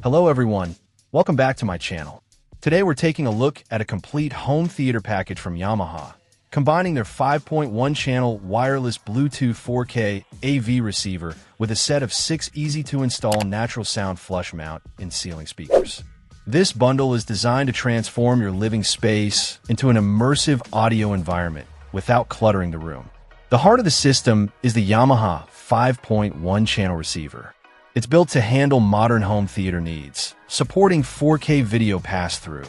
Hello everyone, welcome back to my channel. Today we're taking a look at a complete home theater package from Yamaha, combining their 5.1-channel wireless Bluetooth 4K AV receiver with a set of 6 easy-to-install natural sound flush mount and ceiling speakers. This bundle is designed to transform your living space into an immersive audio environment without cluttering the room. The heart of the system is the Yamaha 5.1-channel receiver. It's built to handle modern home theater needs, supporting 4K video pass-through,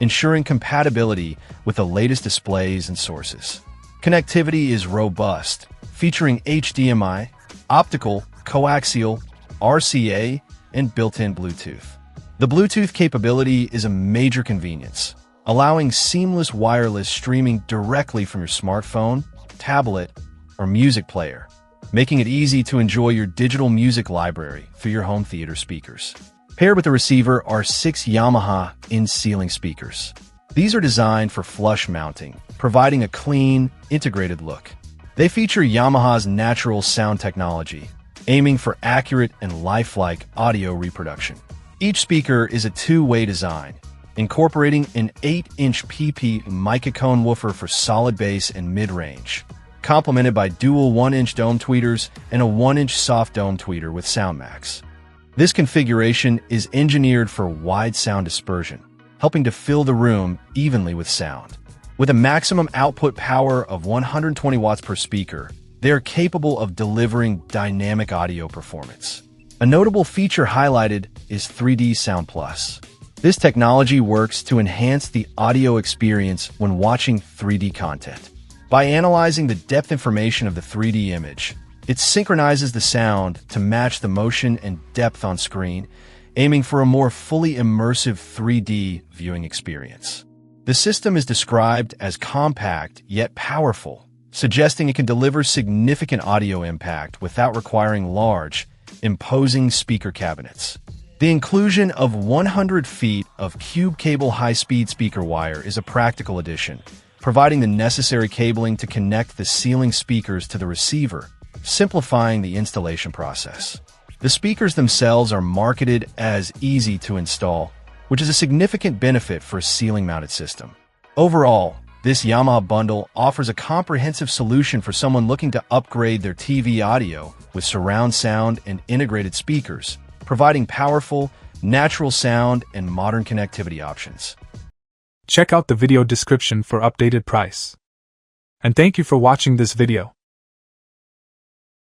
ensuring compatibility with the latest displays and sources. Connectivity is robust, featuring HDMI, optical, coaxial, RCA, and built-in Bluetooth. The Bluetooth capability is a major convenience, allowing seamless wireless streaming directly from your smartphone, tablet, or music player, making it easy to enjoy your digital music library through your home theater speakers. Paired with the receiver are 6 Yamaha in-ceiling speakers. These are designed for flush mounting, providing a clean, integrated look. They feature Yamaha's natural sound technology, aiming for accurate and lifelike audio reproduction. Each speaker is a two-way design, incorporating an 8-inch PP microphone woofer for solid bass and mid-range, complemented by dual 1-inch dome tweeters and a 1-inch soft dome tweeter with SoundMax. This configuration is engineered for wide sound dispersion, helping to fill the room evenly with sound. With a maximum output power of 120 watts per speaker, they are capable of delivering dynamic audio performance. A notable feature highlighted is 3D Sound Plus. This technology works to enhance the audio experience when watching 3D content. By analyzing the depth information of the 3D image, it synchronizes the sound to match the motion and depth on screen, aiming for a more fully immersive 3D viewing experience. The system is described as compact yet powerful, suggesting it can deliver significant audio impact without requiring large, imposing speaker cabinets. The inclusion of 100 feet of cube cable high-speed speaker wire is a practical addition, providing the necessary cabling to connect the ceiling speakers to the receiver, simplifying the installation process. The speakers themselves are marketed as easy to install, which is a significant benefit for a ceiling-mounted system. Overall, this Yamaha bundle offers a comprehensive solution for someone looking to upgrade their TV audio with surround sound and integrated speakers, providing powerful, natural sound and modern connectivity options. Check out the video description for updated price. And thank you for watching this video.